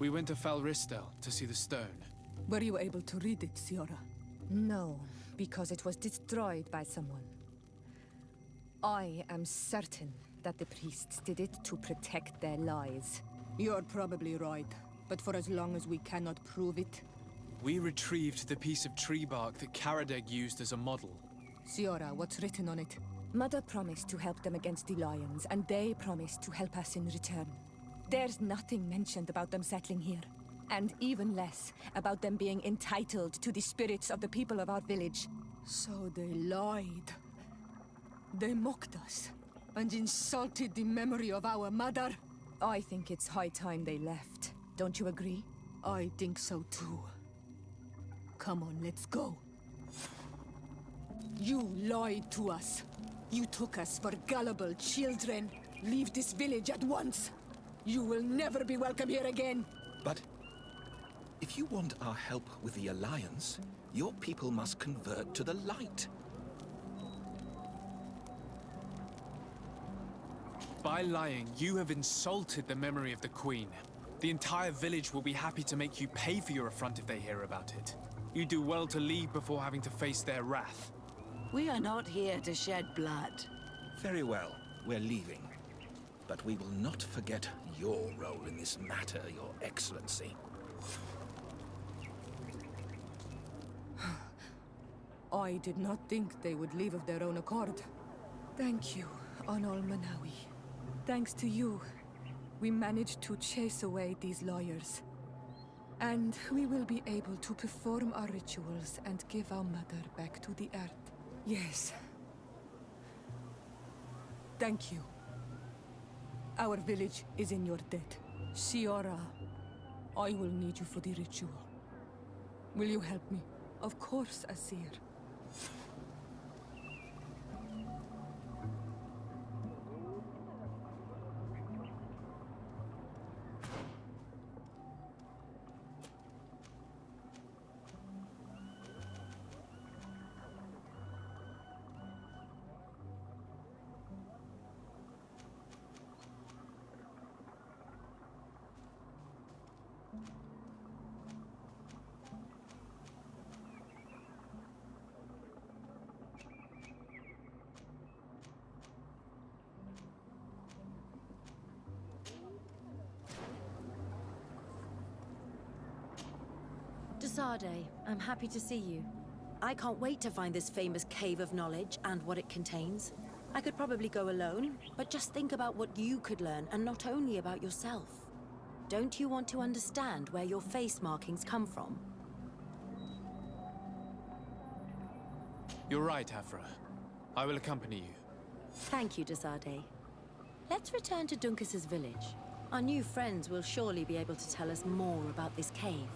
We went to Falristel to see the stone. Were you able to read it, Siora? No, because it was destroyed by someone. I am certain that the priests did it to protect their lies. You're probably right, but for as long as we cannot prove it... We retrieved the piece of tree bark that Karadeg used as a model. Siora, what's written on it? Mother promised to help them against the lions, and they promised to help us in return. There's nothing mentioned about them settling here, and even less about them being entitled to the spirits of the people of our village. So they lied. They mocked us, and insulted the memory of our mother. I think it's high time they left. Don't you agree? I think so too. Come on, let's go. You lied to us. You took us for gullible children. Leave this village at once. You will never be welcome here again. But if you want our help with the Alliance, your people must convert to the light. By lying, you have insulted the memory of the Queen. The entire village will be happy to make you pay for your affront if they hear about it. You do well to leave before having to face their wrath. We are not here to shed blood. Very well, we're leaving. But we will not forget your role in this matter, Your Excellency. I did not think they would leave of their own accord. Thank you, Anol Manawi. Thanks to you, we managed to chase away these lawyers. And we will be able to perform our rituals and give our mother back to the earth. Yes. Thank you. Our village is in your debt. Siora, I will need you for the ritual. Will you help me? Of course, Asir. Desade, I'm happy to see you. I can't wait to find this famous cave of knowledge and what it contains. I could probably go alone, but just think about what you could learn, and not only about yourself. Don't you want to understand where your face markings come from? You're right, Afra. I will accompany you. Thank you, Desade. Let's return to Duncas's village. Our new friends will surely be able to tell us more about this cave.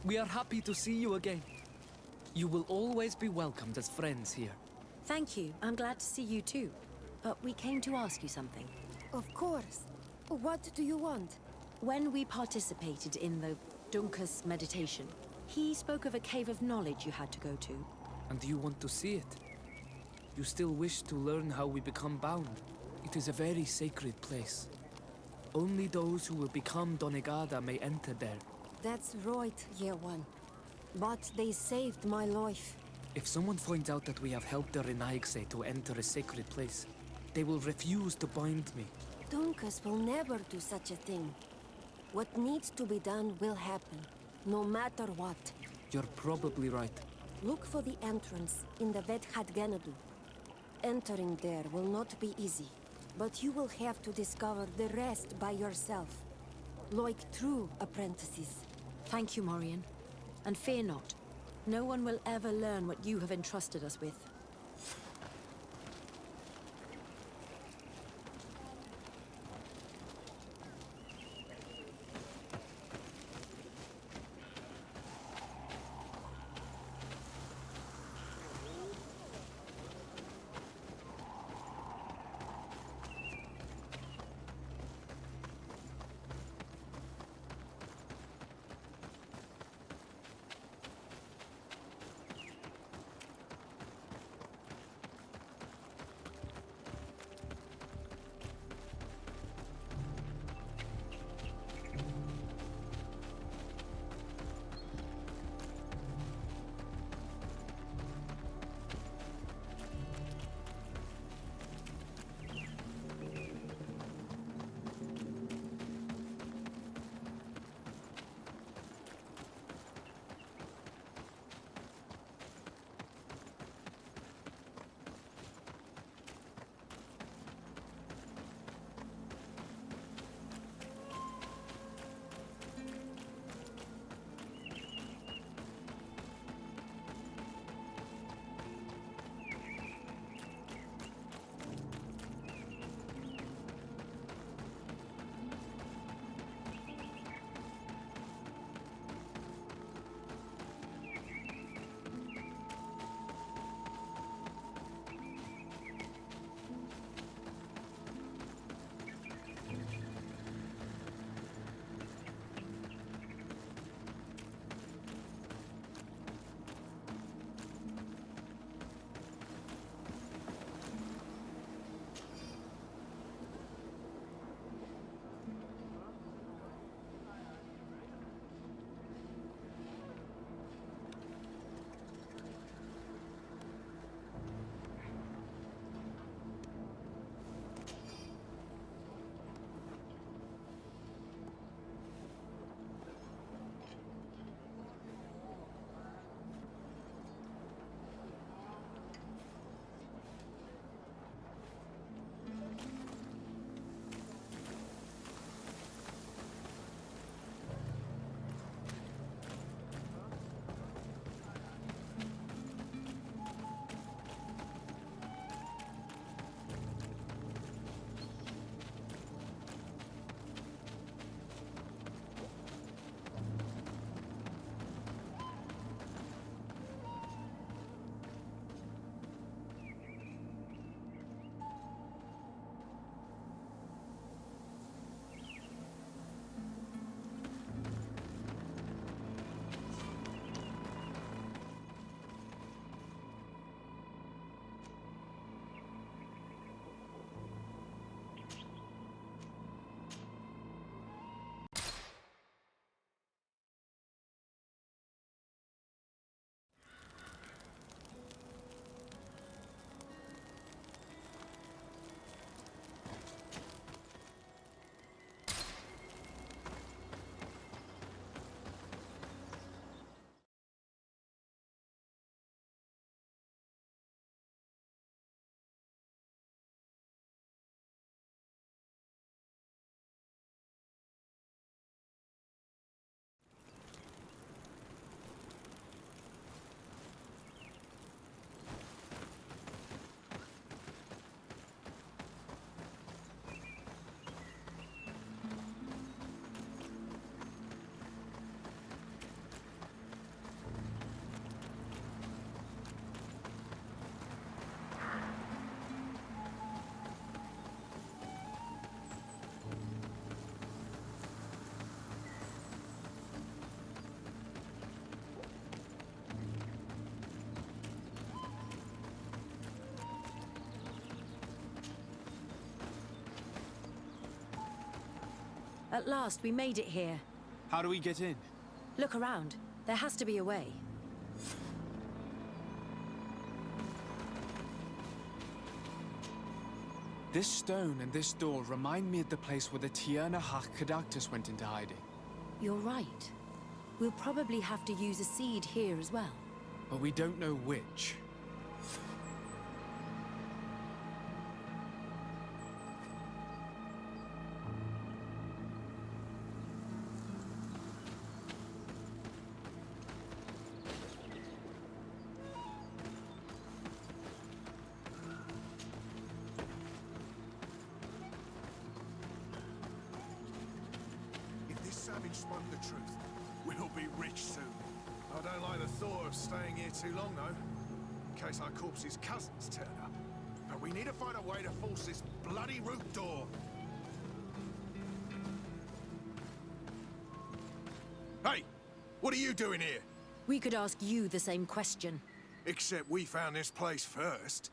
We are happy to see you again. You will always be welcomed as friends here. Thank you. I'm glad to see you too. But we came to ask you something. Of course. What do you want? When we participated in the Dunkus meditation, he spoke of a cave of knowledge you had to go to. And you want to see it? You still wish to learn how we become bound? It is a very sacred place. Only those who will become Donegada may enter there. That's right, Year One. But they saved my life. If someone finds out that we have helped the Renaigse to enter a sacred place, they will refuse to bind me. Dunkus will never do such a thing. What needs to be done will happen, no matter what. You're probably right. Look for the entrance in the Vedhat Ganadu. Entering there will not be easy, but you will have to discover the rest by yourself. Like true apprentices. Thank you, Morian. And fear not. No one will ever learn what you have entrusted us with. At last, we made it here. How do we get in? Look around. There has to be a way. This stone and this door remind me of the place where the Tierna Hach Cadactus went into hiding. You're right. We'll probably have to use a seed here as well. But we don't know which. If this savage spoke the truth, we'll be rich soon. I don't like the thought of staying here too long, though. In case our corpse's cousins turn up. But we need to find a way to force this bloody root door. Hey! What are you doing here? We could ask you the same question. Except we found this place first.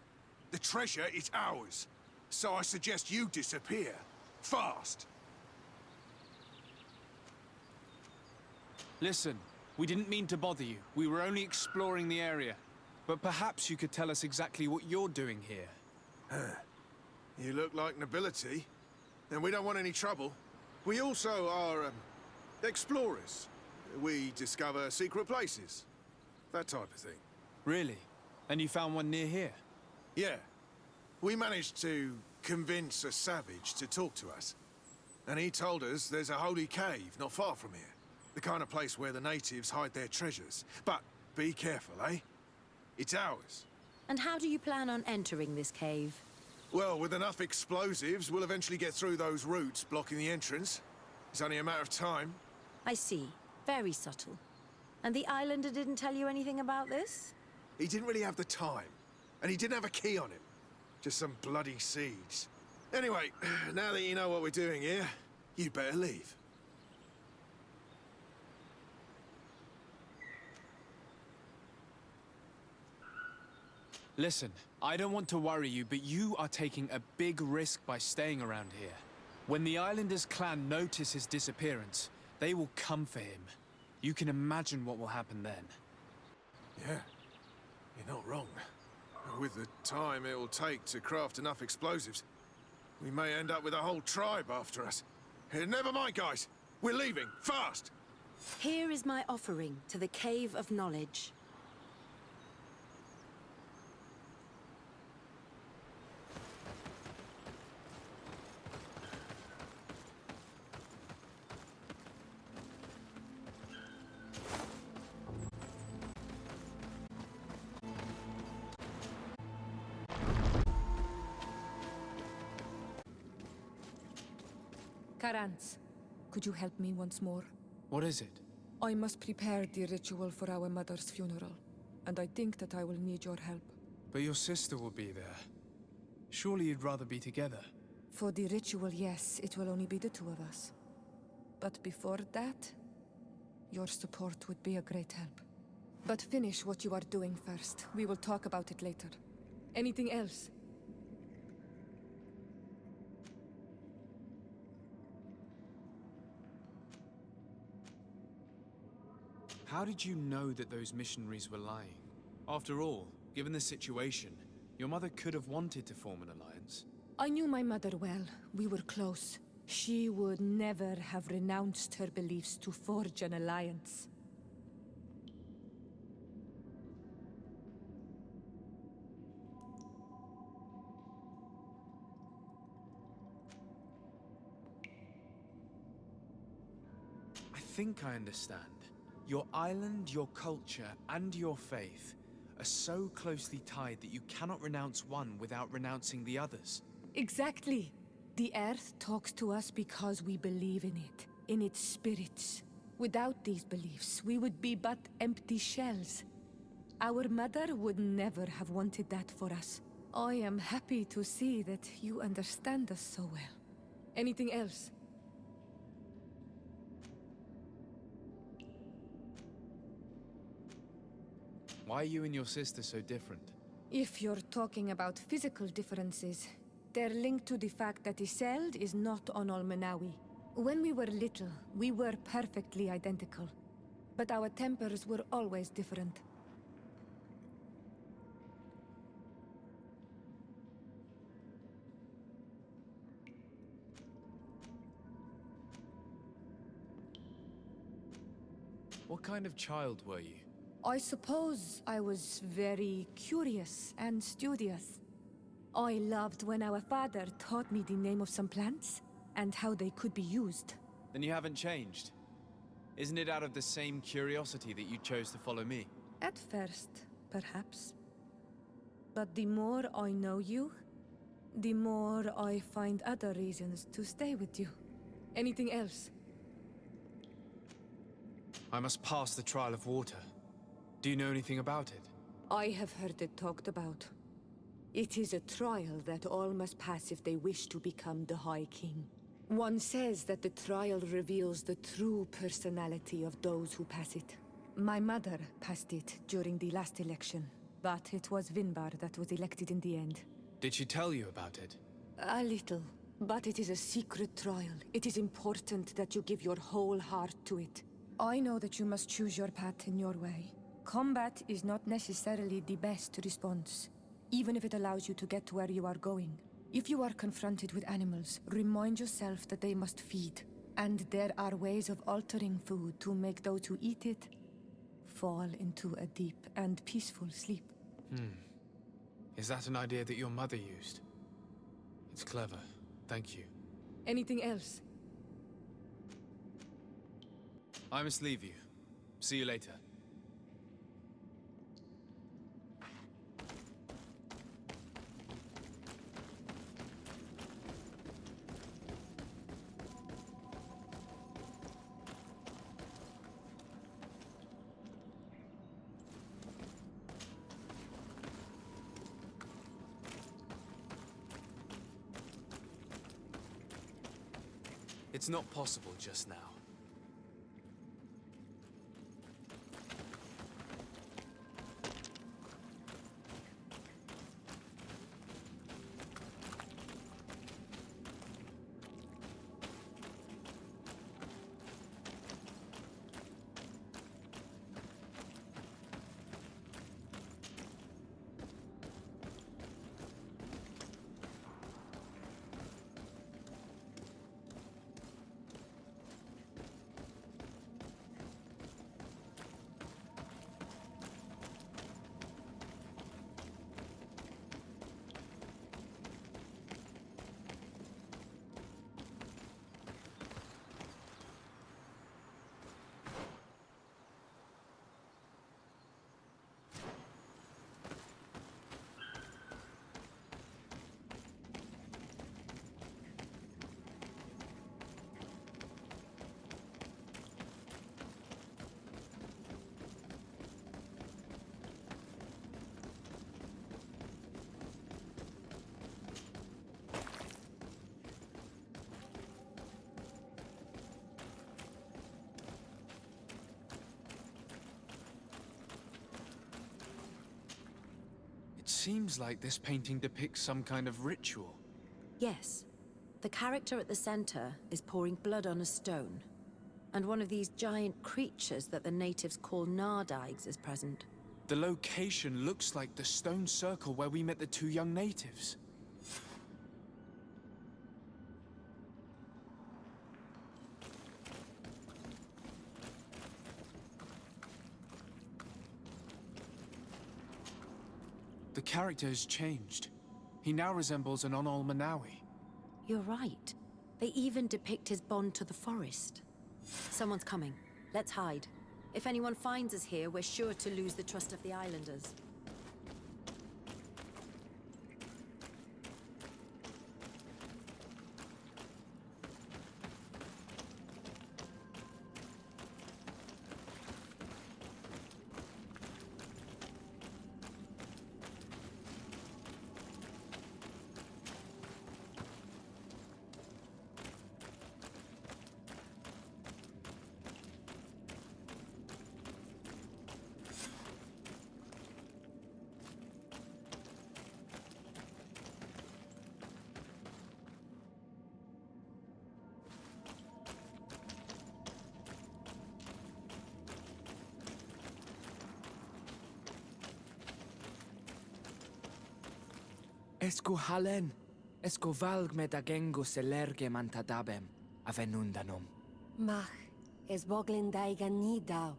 The treasure is ours. So I suggest you disappear. Fast! Listen, we didn't mean to bother you. We were only exploring the area. But perhaps you could tell us exactly what you're doing here. You look like nobility. And we don't want any trouble. We also are, explorers. We discover secret places. That type of thing. Really? And you found one near here? Yeah. We managed to convince a savage to talk to us. And he told us there's a holy cave not far from here. The kind of place where the natives hide their treasures. But be careful, eh? It's ours. And how do you plan on entering this cave? Well, with enough explosives, we'll eventually get through those roots blocking the entrance. It's only a matter of time. I see. Very subtle. And the islander didn't tell you anything about this? He didn't really have the time. And he didn't have a key on him. Just some bloody seeds. Anyway, now that you know what we're doing here, you better leave. Listen, I don't want to worry you, but you are taking a big risk by staying around here. When the Islanders' clan notice his disappearance, they will come for him. You can imagine what will happen then. Yeah, you're not wrong. With the time it will take to craft enough explosives, we may end up with a whole tribe after us. Never mind, guys. We're leaving, fast! Here is my offering to the Cave of Knowledge. Karans, could you help me once more? What is it? I must prepare the ritual for our mother's funeral, and I think that I will need your help. But your sister will be there. Surely you'd rather be together. For the ritual, yes, it will only be the two of us. But before that, your support would be a great help. But finish what you are doing first. We will talk about it later. Anything else? How did you know that those missionaries were lying? After all, given the situation, your mother could have wanted to form an alliance. I knew my mother well. We were close. She would never have renounced her beliefs to forge an alliance. I think I understand. Your island, your culture, and your faith are so closely tied that you cannot renounce one without renouncing the others. Exactly. The Earth talks to us because we believe in it, in its spirits. Without these beliefs, we would be but empty shells. Our mother would never have wanted that for us. I am happy to see that you understand us so well. Anything else? Why are you and your sister so different? If you're talking about physical differences, they're linked to the fact that Iseld is not on Olmenawi. When we were little, we were perfectly identical. But our tempers were always different. What kind of child were you? I suppose I was very curious and studious. I loved when our father taught me the name of some plants and how they could be used. Then you haven't changed. Isn't it out of the same curiosity that you chose to follow me? At first, perhaps. But the more I know you, the more I find other reasons to stay with you. Anything else? I must pass the trial of water. Do you know anything about it? I have heard it talked about. It is a trial that all must pass if they wish to become the High King. One says that the trial reveals the true personality of those who pass it. My mother passed it during the last election, but it was Vinbar that was elected in the end. Did she tell you about it? A little, but it is a secret trial. It is important that you give your whole heart to it. I know that you must choose your path in your way. Combat is not necessarily the best response, even if it allows you to get to where you are going. If you are confronted with animals, remind yourself that they must feed, and there are ways of altering food to make those who eat it fall into a deep and peaceful sleep. Is that an idea that your mother used? It's clever. Thank you. Anything else? I must leave you. See you later. It's not possible just now. It seems like this painting depicts some kind of ritual. Yes. The character at the center is pouring blood on a stone. And one of these giant creatures that the natives call Nardaigs is present. The location looks like the stone circle where we met the two young natives. The character has changed. He now resembles an Onol Manawi. You're right. They even depict his bond to the forest. Someone's coming. Let's hide. If anyone finds us here, we're sure to lose the trust of the islanders. Esco halen. Esco valg med agengo selerge mantadabem. Avenundanum. Mach, es boglin daiga ni dau.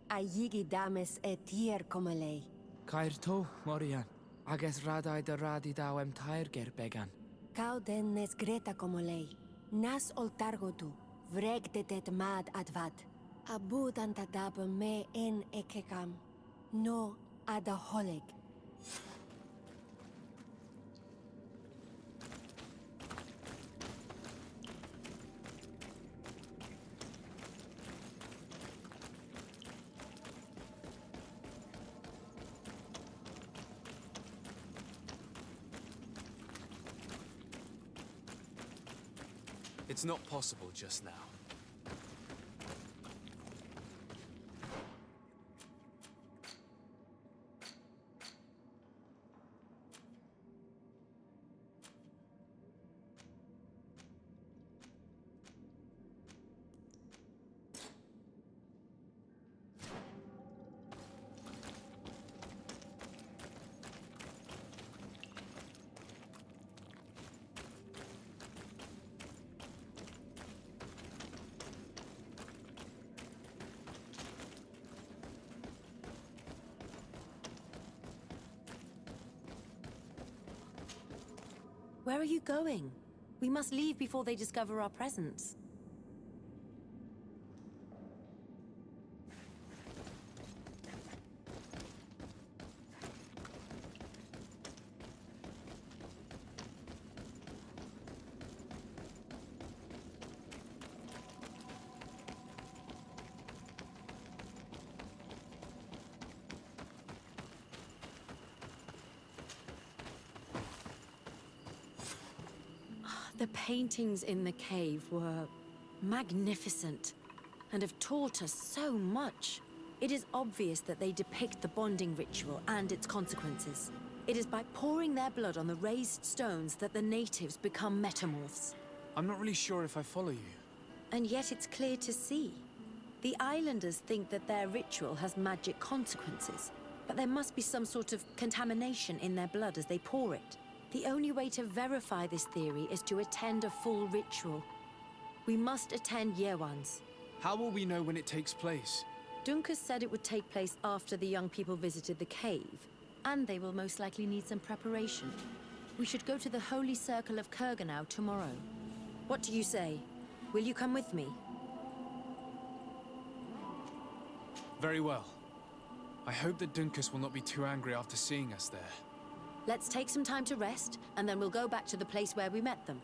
A yigi dames etier como lei. Cair to, Morian. Ages radai de radi dawem tair gerbegan. Cau den nes greta como lei. Nas oltargo tu, vregdetet mad advat. Abud antadab me en ekekam. No ada holeg. It's not possible just now. Where are you going? We must leave before they discover our presence. The paintings in the cave were magnificent and have taught us so much. It is obvious that they depict the bonding ritual and its consequences. It is by pouring their blood on the raised stones that the natives become metamorphs. I'm not really sure if I follow you. And yet it's clear to see. The islanders think that their ritual has magic consequences, but there must be some sort of contamination in their blood as they pour it. The only way to verify this theory is to attend a full ritual. We must attend Yewan's. How will we know when it takes place? Dunkus said it would take place after the young people visited the cave, and they will most likely need some preparation. We should go to the Holy Circle of Kurganau tomorrow. What do you say? Will you come with me? Very well. I hope that Dunkus will not be too angry after seeing us there. Let's take some time to rest, and then we'll go back to the place where we met them.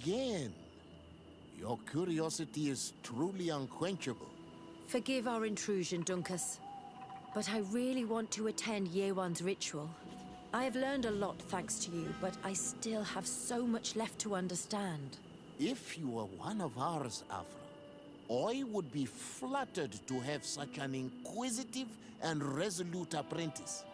again. Your curiosity is truly unquenchable. Forgive our intrusion, Dunkus. But I really want to attend Yewan's ritual. I have learned a lot thanks to you, but I still have so much left to understand. If you were one of ours, Afra, I would be flattered to have such an inquisitive and resolute apprentice.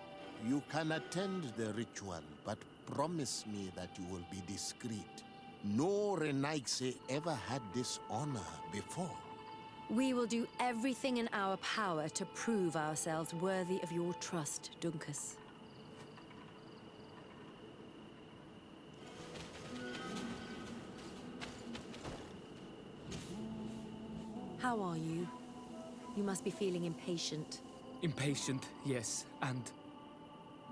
You can attend the ritual, but promise me that you will be discreet. No Renaigse ever had this honor before. We will do everything in our power to prove ourselves worthy of your trust, Dunkus. How are you? You must be feeling impatient. Impatient, yes, and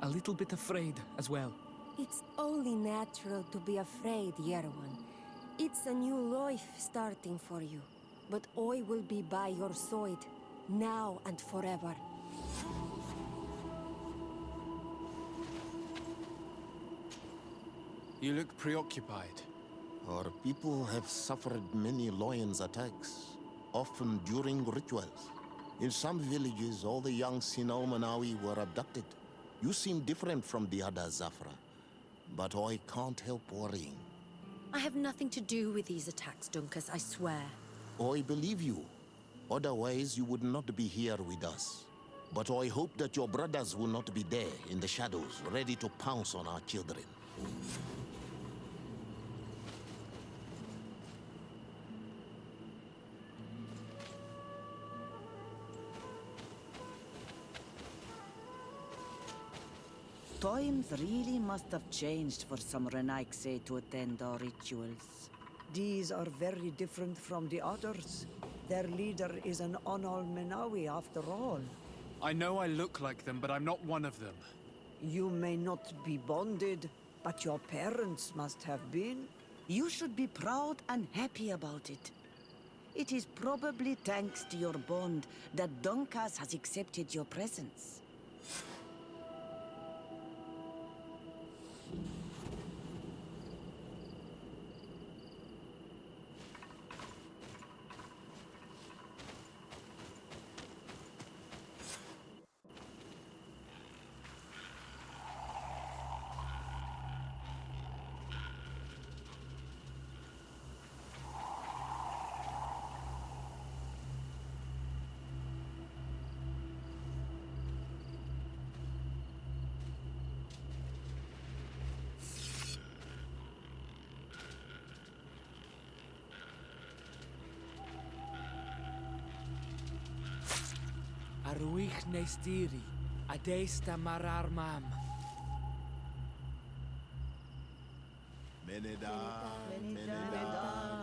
a little bit afraid as well. It's only natural to be afraid, Yerewan. It's a new life starting for you. But I will be by your side, now and forever. You look preoccupied. Our people have suffered many lions' attacks, often during rituals. In some villages, all the young Sinalmanawi were abducted. You seem different from the other Zafra, but I can't help worrying. I have nothing to do with these attacks, Dunkus, I swear. I believe you. Otherwise, you would not be here with us. But I hope that your brothers will not be there in the shadows, ready to pounce on our children. Times really must have changed for some Renaigse to attend our rituals. These are very different from the others. Their leader is an Onol Menawi after all. I know I look like them, but I'm not one of them. You may not be bonded, but your parents must have been. You should be proud and happy about it. It is probably thanks to your bond that Dunkas has accepted your presence. Aruich Nestiri, Adesta Marar Mam. Meneda, Meneda.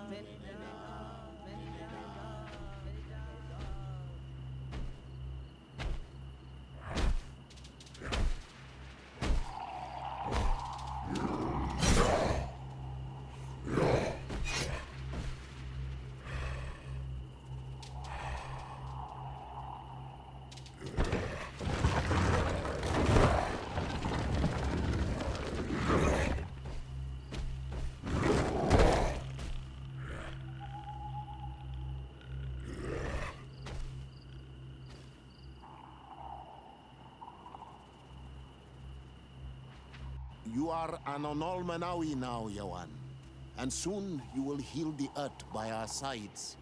You are an Onol Manawi now, Yawan. And soon you will heal the earth by our sides,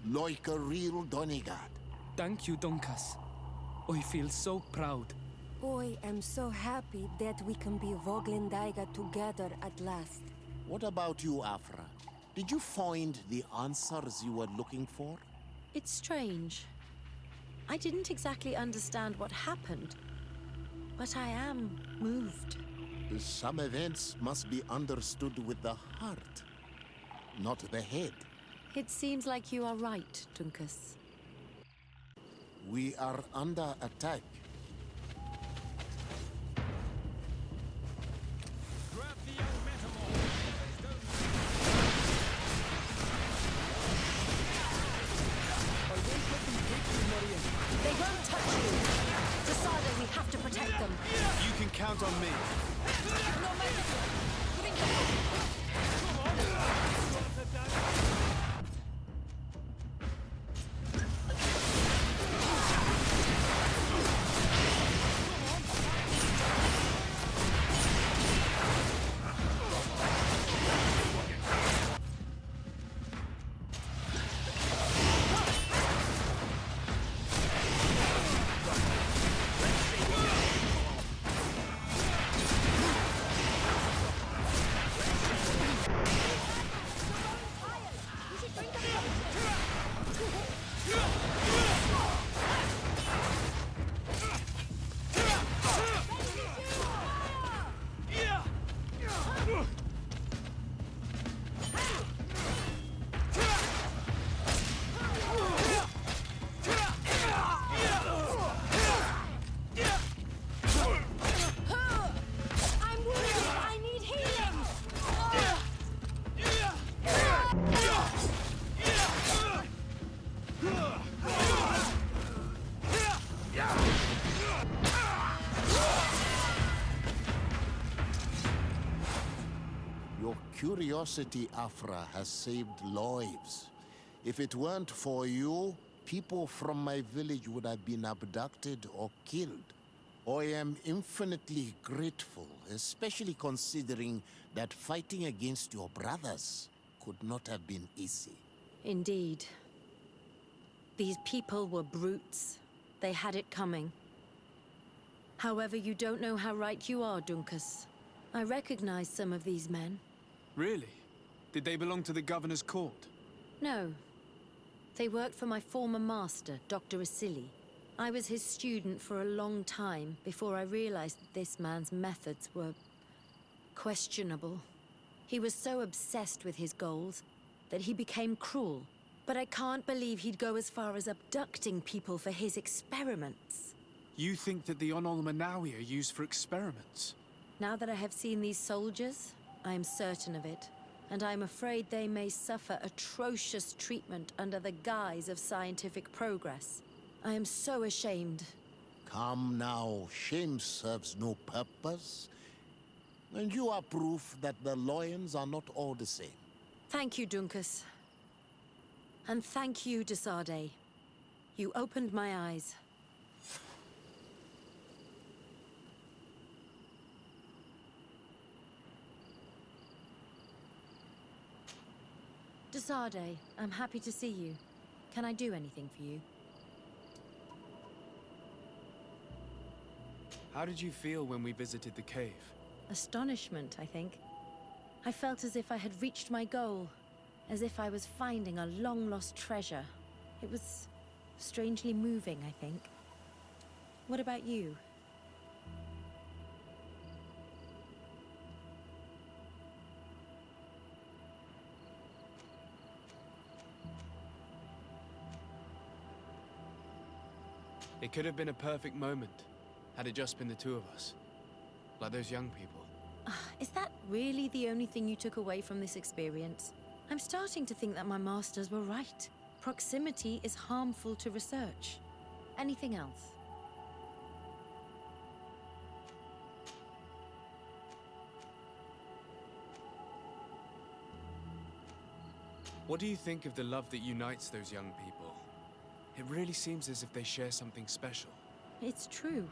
like a real Donegard. Thank you, Dunkas. I feel so proud. I am so happy that we can be Voglendaiga together at last. What about you, Afra? Did you find the answers you were looking for? It's strange. I didn't exactly understand what happened, but I am moved. Some events must be understood with the heart, not the head. It seems like you are right, Dunkus. We are under attack. Grab the young metamorph. They won't touch you! Zasada, we have to protect them. You can count on me. curiosity, Afra, has saved lives. If it weren't for you, people from my village would have been abducted or killed. I am infinitely grateful, especially considering that fighting against your brothers could not have been easy. Indeed. These people were brutes. They had it coming. However, you don't know how right you are, Dunkus. I recognize some of these men. Really? Did they belong to the governor's court? No. They worked for my former master, Dr. Asili. I was his student for a long time before I realized that this man's methods were questionable. He was so obsessed with his goals that he became cruel. But I can't believe he'd go as far as abducting people for his experiments. You think that the Onol Manawi are used for experiments? Now that I have seen these soldiers, I am certain of it. And I'm afraid they may suffer atrocious treatment under the guise of scientific progress. I am so ashamed. Come now, shame serves no purpose. And you are proof that the lions are not all the same. Thank you, Dunkus. And thank you, Desade. You opened my eyes. Desade, I'm happy to see you. Can I do anything for you? How did you feel when we visited the cave? Astonishment, I think. I felt as if I had reached my goal. As if I was finding a long-lost treasure. It was strangely moving, I think. What about you? It could have been a perfect moment, had it just been the two of us. Like those young people. Is that really the only thing you took away from this experience? I'm starting to think that my masters were right. Proximity is harmful to research. Anything else? What do you think of the love that unites those young people? It really seems as if they share something special. It's true.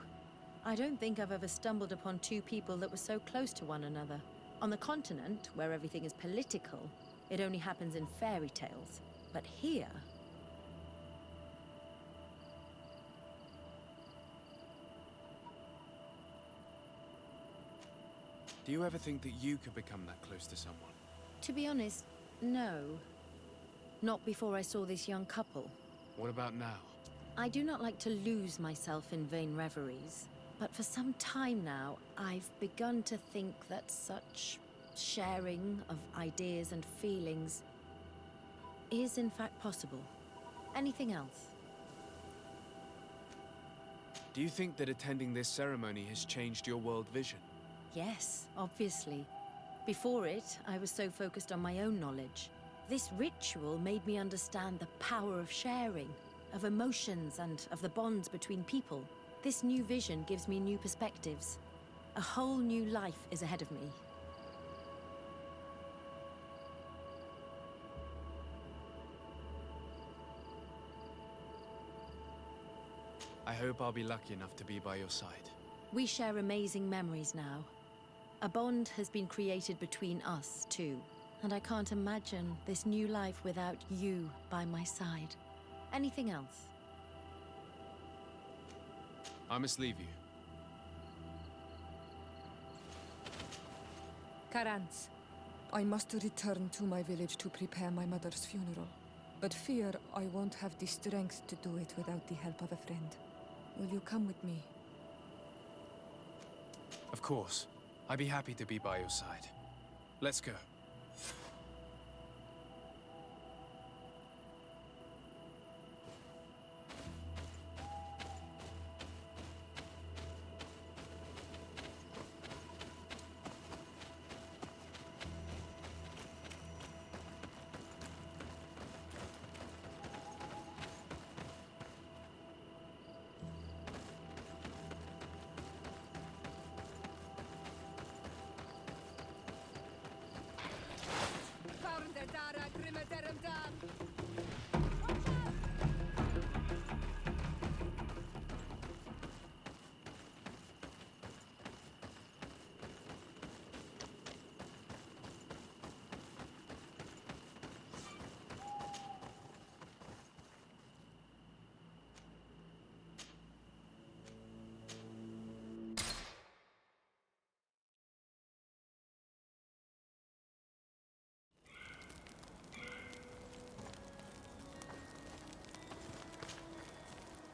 I don't think I've ever stumbled upon two people that were so close to one another. On the continent, where everything is political, it only happens in fairy tales. But here... Do you ever think that you could become that close to someone? To be honest, no. Not before I saw this young couple. What about now? I do not like to lose myself in vain reveries. But for some time now, I've begun to think that such sharing of ideas and feelings is in fact possible. Anything else? Do you think that attending this ceremony has changed your world vision? Yes, obviously. Before it, I was so focused on my own knowledge. This ritual made me understand the power of sharing, of emotions, and of the bonds between people. This new vision gives me new perspectives. A whole new life is ahead of me. I hope I'll be lucky enough to be by your side. We share amazing memories now. A bond has been created between us, too. And I can't imagine this new life without you by my side. Anything else? I must leave you. Karans, I must return to my village to prepare my mother's funeral. But fear I won't have the strength to do it without the help of a friend. Will you come with me? Of course. I'd be happy to be by your side. Let's go.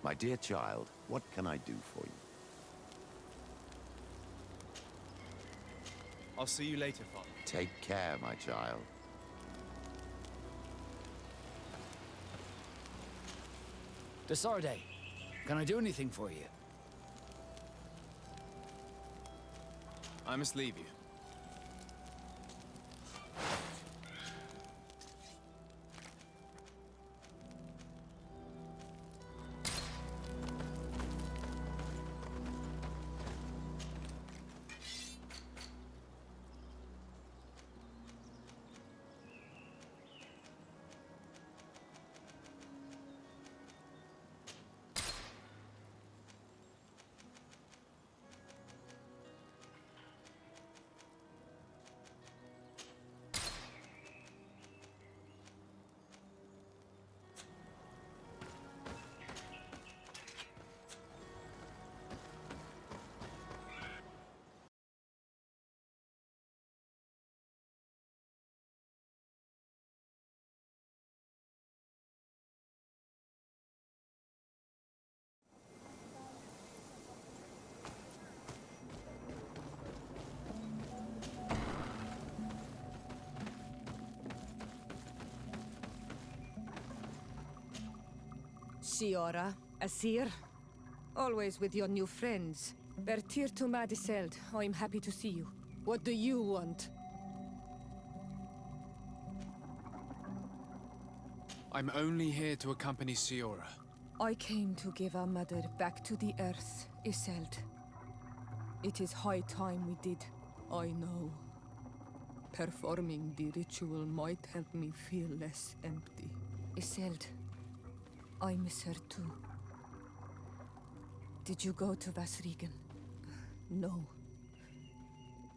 My dear child, what can I do for you? I'll see you later, Father. Take care, my child. Desarde, can I do anything for you? I must leave you. Siora, Asir, always with your new friends. Bertir to Madiseld, I'm happy to see you. What do you want? I'm only here to accompany Siora. I came to give our mother back to the earth, Iseld. It is high time we did. I know. Performing the ritual might help me feel less empty. Iseld, I miss her too. Did you go to Vasrigan? No.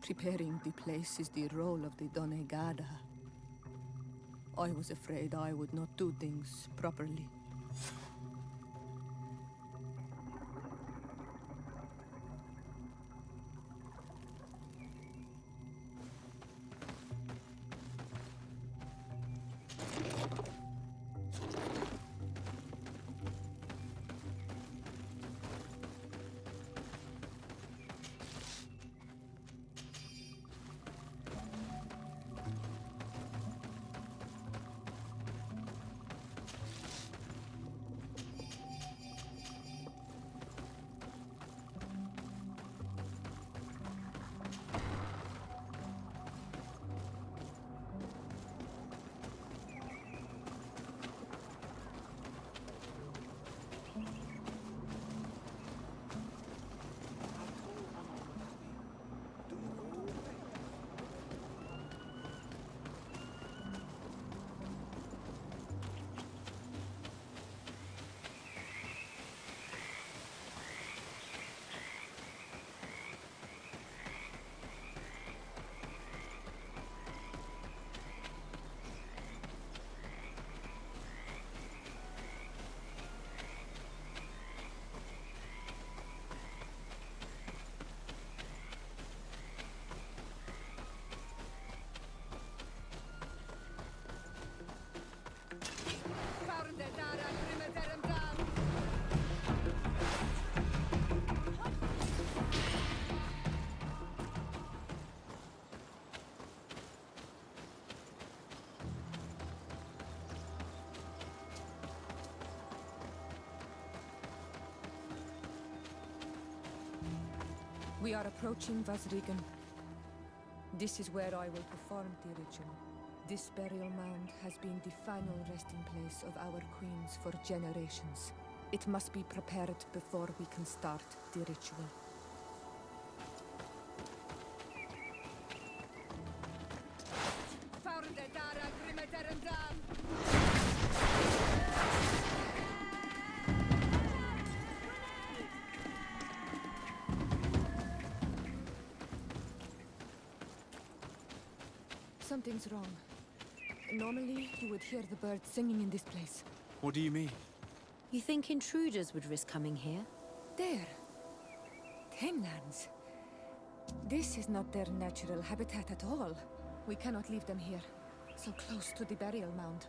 Preparing the place is the role of the Donegada. I was afraid I would not do things properly. We are approaching Vasrigan. This is where I will perform the ritual. This burial mound has been the final resting place of our queens for generations. It must be prepared before we can start the ritual. Something's wrong. Normally, you would hear the birds singing in this place. What do you mean? You think intruders would risk coming here? There. Tamelands. This is not their natural habitat at all. We cannot leave them here, so close to the burial mound.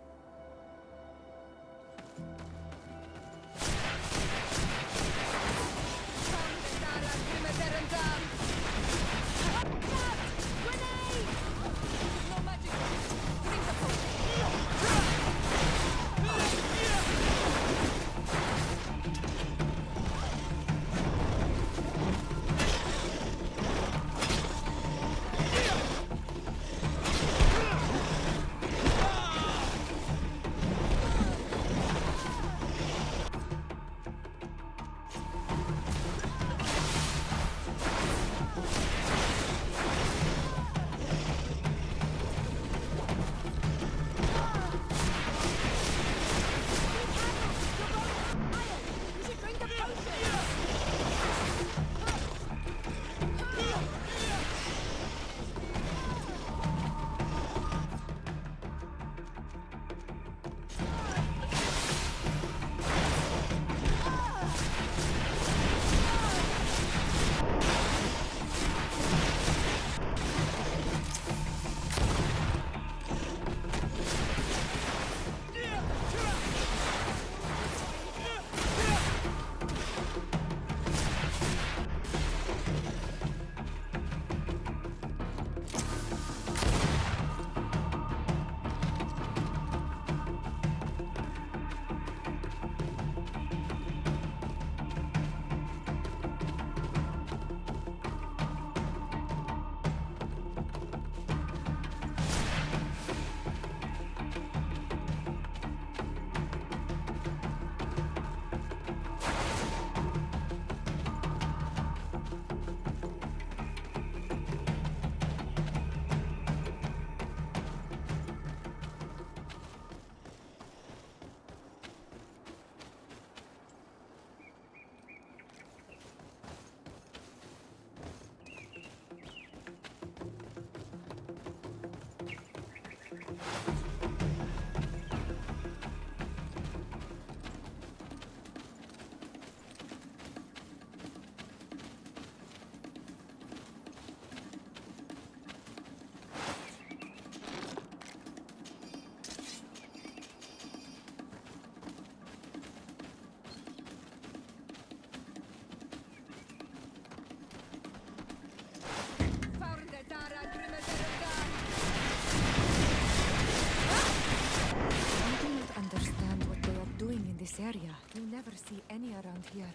see any around here.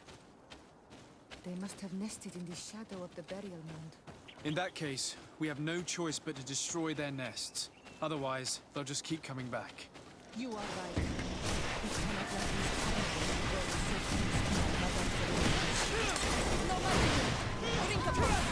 They must have nested in the shadow of the burial mound. In that case, we have no choice but to destroy their nests. Otherwise, they'll just keep coming back. You are right. We cannot let these cabins go so close to my mother's grave. No matter! Drink a pot!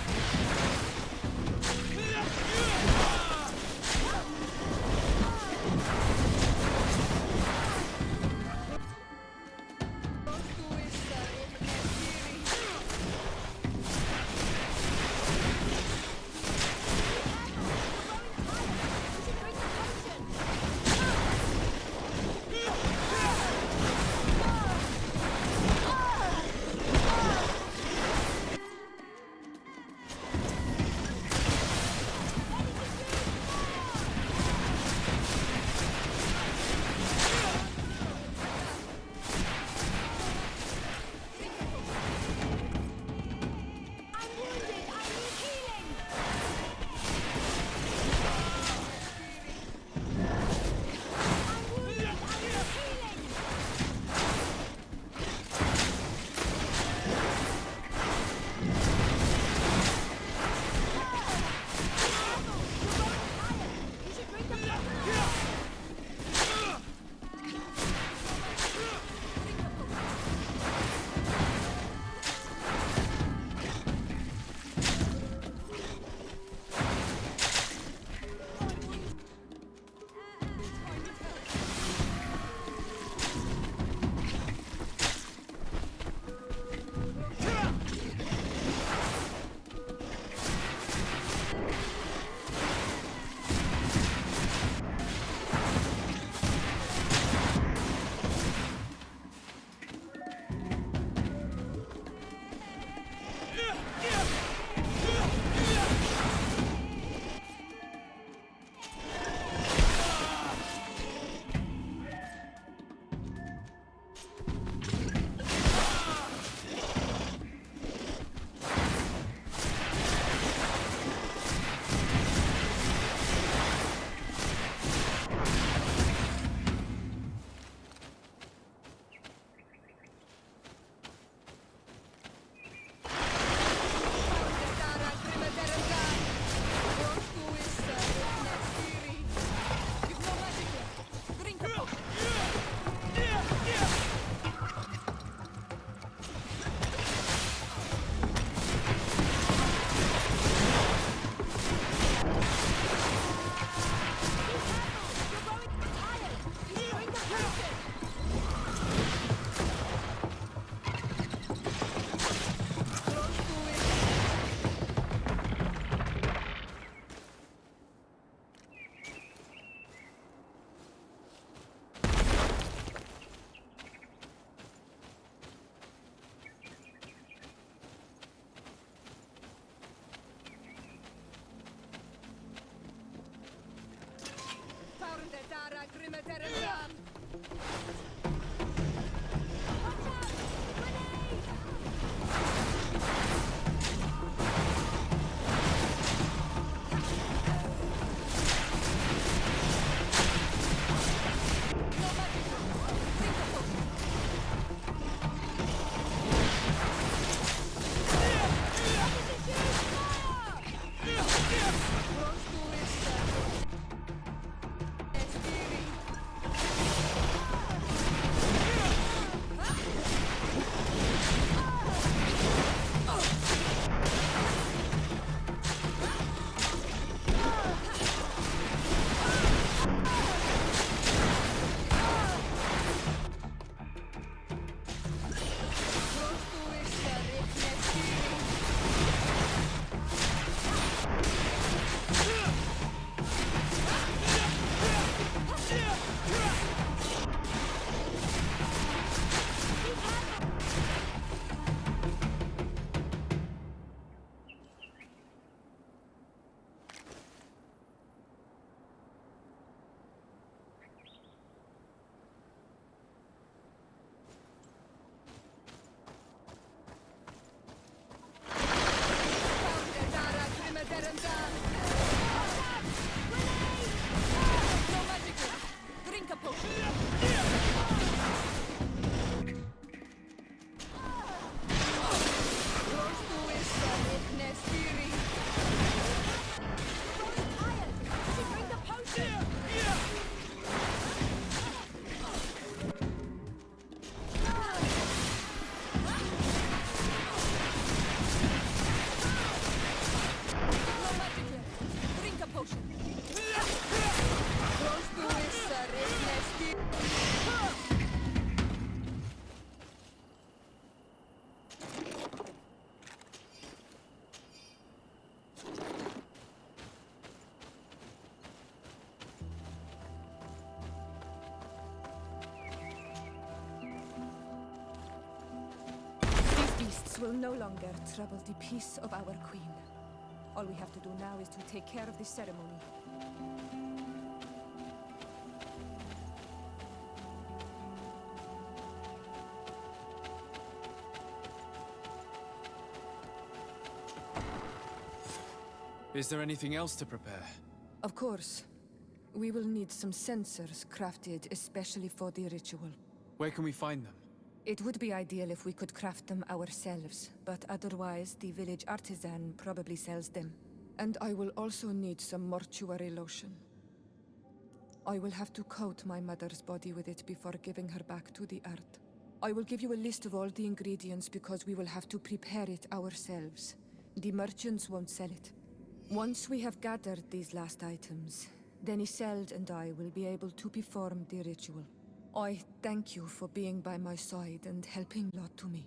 This will no longer trouble the peace of our queen. All we have to do now is to take care of the ceremony. Is there anything else to prepare? Of course. We will need some sensors crafted especially for the ritual. Where can we find them? It would be ideal if we could craft them ourselves, but otherwise the village artisan probably sells them. And I will also need some mortuary lotion. I will have to coat my mother's body with it before giving her back to the earth. I will give you a list of all the ingredients because we will have to prepare it ourselves. The merchants won't sell it. Once we have gathered these last items, then Isolde and I will be able to perform the ritual. I thank you for being by my side and helping Lot to me.